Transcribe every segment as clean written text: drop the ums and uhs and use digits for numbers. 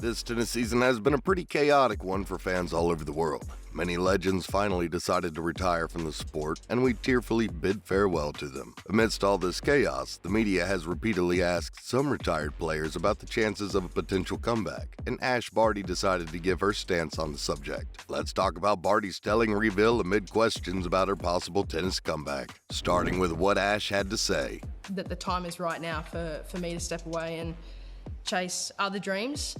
This tennis season has been a pretty chaotic one for fans all over the world. Many legends finally decided to retire from the sport, and we tearfully bid farewell to them. Amidst all this chaos, the media has repeatedly asked some retired players about the chances of a potential comeback, and Barty decided to give her stance on the subject. Let's talk about Barty's telling reveal amid questions about her possible tennis comeback, starting with what Ash had to say. That the time is right now for me to step away and chase other dreams.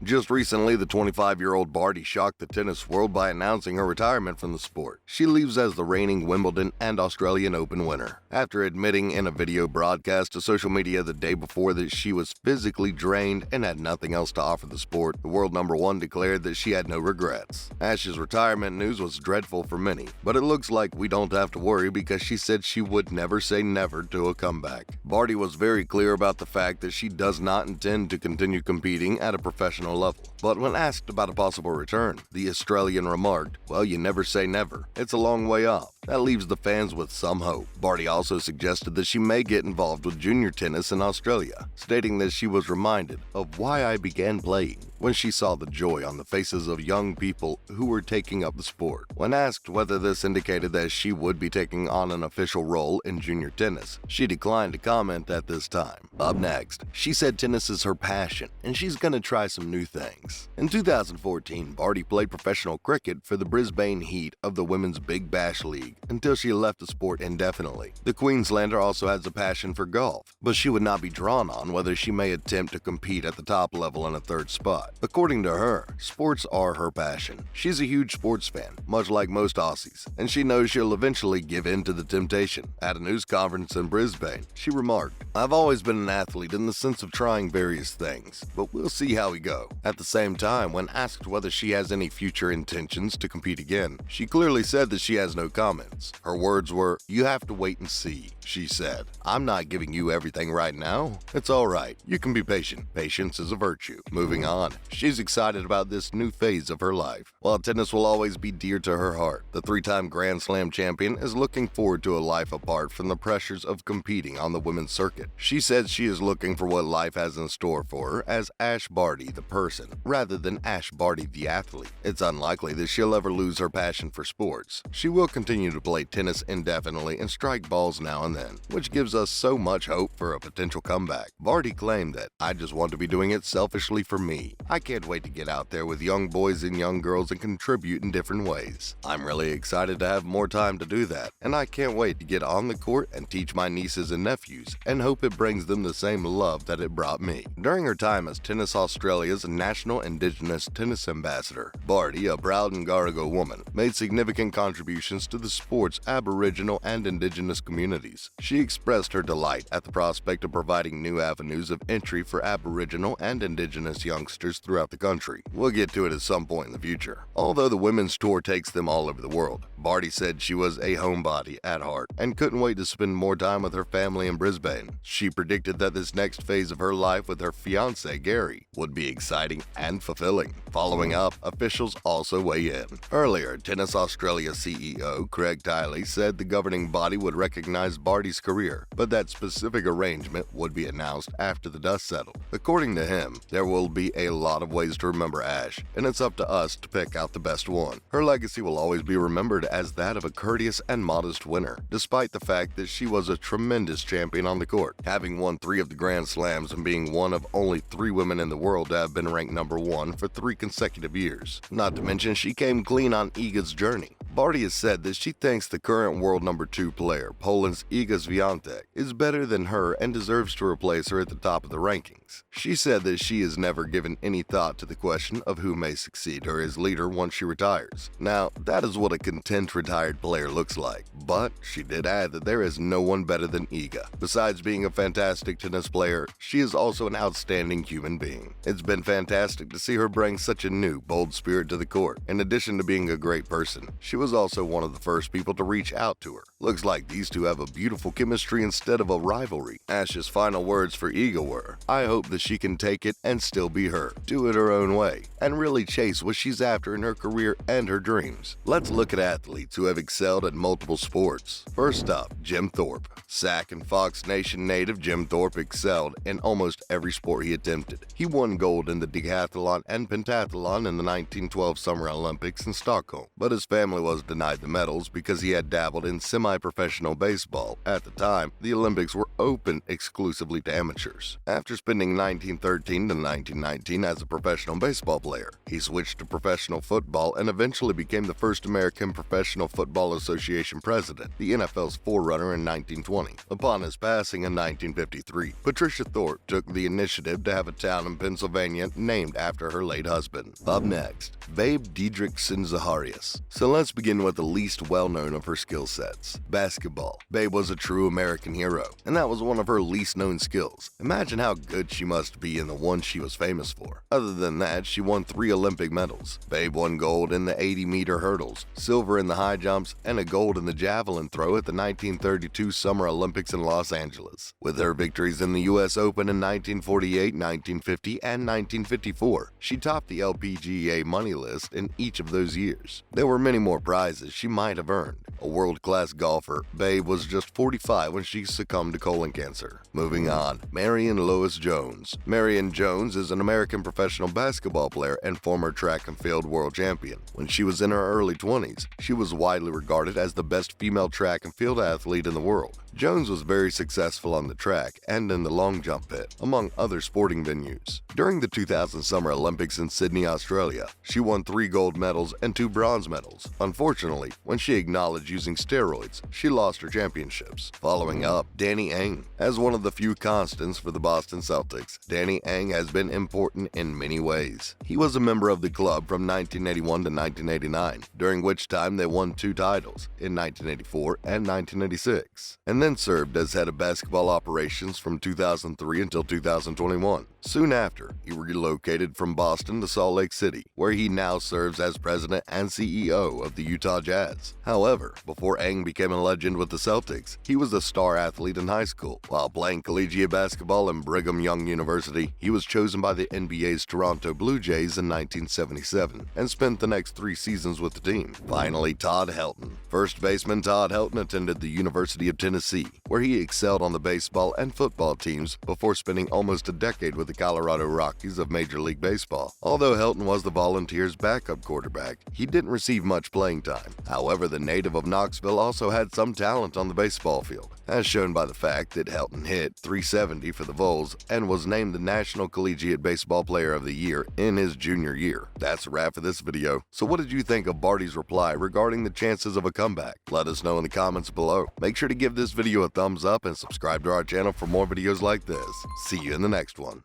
Just recently, the 25-year-old Barty shocked the tennis world by announcing her retirement from the sport. She leaves as the reigning Wimbledon and Australian Open winner, after admitting in a video broadcast to social media the day before that she was physically drained and had nothing else to offer the sport. The World No.1 declared that she had no regrets. Ash's retirement news was dreadful for many, but it looks like we don't have to worry because she said she would never say never to a comeback. Barty was very clear about the fact that she does not intend to continue competing at a professional level. But when asked about a possible return, the Australian remarked, "Well, you never say never. It's a long way off." That leaves the fans with some hope. Barty also suggested that she may get involved with junior tennis in Australia, stating that she was reminded of why I began playing when she saw the joy on the faces of young people who were taking up the sport. When asked whether this indicated that she would be taking on an official role in junior tennis, she declined to comment at this time. Up next, she said tennis is her passion and she's gonna try some new things. In 2014, Barty played professional cricket for the Brisbane Heat of the Women's Big Bash League until she left the sport indefinitely. The Queenslander also has a passion for golf, but she would not be drawn on whether she may attempt to compete at the top level in a third spot. According to her, sports are her passion. She's a huge sports fan, much like most Aussies, and she knows she'll eventually give in to the temptation. At a news conference in Brisbane, she remarked, "I've always been an athlete in the sense of trying various things, but we'll see how we go." At the same time, when asked whether she has any future intentions to compete again, she clearly said that she has no comments. Her words were, "You have to wait and see." She said, "I'm not giving you everything right now. It's all right. You can be patient. Patience is a virtue." Moving on, she's excited about this new phase of her life. While tennis will always be dear to her heart, the three-time Grand Slam champion is looking forward to a life apart from the pressures of competing on the women's circuit. She said she is looking for what life has in store for her as Ash Barty the person, rather than Ash Barty the athlete. It's unlikely that she'll ever lose her passion for sports. She will continue to play tennis indefinitely and strike balls now and then, which gives us so much hope for a potential comeback. Barty claimed that, "I just want to be doing it selfishly for me. I can't wait to get out there with young boys and young girls and contribute in different ways. I'm really excited to have more time to do that, and I can't wait to get on the court and teach my nieces and nephews and hope it brings them the same love that it brought me." During her time as Tennis Australia's National Indigenous Tennis Ambassador, Barty, a proud Ngarigo woman, made significant contributions to the sport's Aboriginal and Indigenous communities. She expressed her delight at the prospect of providing new avenues of entry for Aboriginal and Indigenous youngsters throughout the country. We'll get to it at some point in the future. Although the women's tour takes them all over the world, Barty said she was a homebody at heart and couldn't wait to spend more time with her family in Brisbane. She predicted that this next phase of her life with her fiancé Garry would be exciting and fulfilling. Following up, officials also weigh in. Earlier, Tennis Australia CEO Craig Tiley said the governing body would recognize Barty's career, but that specific arrangement would be announced after the dust settled. According to him, there will be a lot of ways to remember Ash, and it's up to us to pick out the best one. Her legacy will always be remembered as that of a courteous and modest winner, despite the fact that she was a tremendous champion on the court, having won 3 of the Grand Slams and being one of only 3 women in the world to have been ranked number 1 for 3 consecutive years. Not to mention, she came clean on Iga's journey. Barty has said that she thinks the current world number 2 player, Poland's Iga Swiatek, is better than her and deserves to replace her at the top of the rankings. She said that she has never given any thought to the question of who may succeed her as leader once she retires. Now, that is what a content retired player looks like, but she did add that there is no one better than Iga. Besides being a fantastic tennis player, she is also an outstanding human being. It's been fantastic to see her bring such a new, bold spirit to the court. In addition to being a great person, she was was also one of the first people to reach out to her. Looks like these two have a beautiful chemistry instead of a rivalry. Ash's final words for Iga were, "I hope that she can take it and still be her, do it her own way, and really chase what she's after in her career and her dreams." Let's look at athletes who have excelled at multiple sports. First up, Jim Thorpe. Sac and Fox Nation native Jim Thorpe excelled in almost every sport he attempted. He won gold in the decathlon and pentathlon in the 1912 Summer Olympics in Stockholm, but his family was denied the medals because he had dabbled in semi-professional baseball. At the time, the Olympics were open exclusively to amateurs. After spending 1913 to 1919 as a professional baseball player, he switched to professional football and eventually became the first American Professional Football Association president, the NFL's forerunner in 1920. Upon his passing in 1953, Patricia Thorpe took the initiative to have a town in Pennsylvania named after her late husband. Up next, Babe Didrikson Zaharias. So let's begin with the least well-known of her skill sets, basketball. Babe was a true American hero, and that was one of her least known skills. Imagine how good she must be in the one she was famous for. Other than that, she won 3 Olympic medals. Babe won gold in the 80-meter hurdles, silver in the high jumps, and a gold in the javelin throw at the 1932 Summer Olympics in Los Angeles. With her victories in the U.S. Open in 1948, 1950, and 1954, she topped the LPGA money list in each of those years. There were many more prizes she might have earned. A world-class golfer, Babe was just 45 when she succumbed to colon cancer. Moving on, Marion Lois Jones. Marion Jones is an American professional basketball player and former track and field world champion. When she was in her early 20s, she was widely regarded as the best female track and field athlete in the world. Jones was very successful on the track and in the long jump pit, among other sporting venues. During the 2000 Summer Olympics in Sydney, Australia, she won 3 gold medals and 2 bronze medals. Unfortunately, when she acknowledged using steroids, she lost her championships. Following up, Danny Ainge. As one of the few constants for the Boston Celtics, Danny Ainge has been important in many ways. He was a member of the club from 1981 to 1989, during which time they won 2 titles, in 1984 and 1986, and then served as head of basketball operations from 2003 until 2021. Soon after, he relocated from Boston to Salt Lake City, where he now serves as president and CEO of the Utah Jazz. However, before Ainge became a legend with the Celtics, he was a star athlete in high school. While playing collegiate basketball in Brigham Young University, he was chosen by the NBA's Toronto Blue Jays in 1977 and spent the next 3 seasons with the team. Finally, Todd Helton. First baseman Todd Helton attended the University of Tennessee, where he excelled on the baseball and football teams before spending almost a decade with the Colorado Rockies of Major League Baseball. Although Helton was the Volunteers' backup quarterback, he didn't receive much playing time. However, the native of Knoxville also had some talent on the baseball field, as shown by the fact that Helton hit .370 for the Vols and was named the National Collegiate Baseball Player of the Year in his junior year. That's a wrap for this video. So what did you think of Barty's reply regarding the chances of a comeback? Let us know in the comments below. Make sure to give this video a thumbs up and subscribe to our channel for more videos like this. See you in the next one.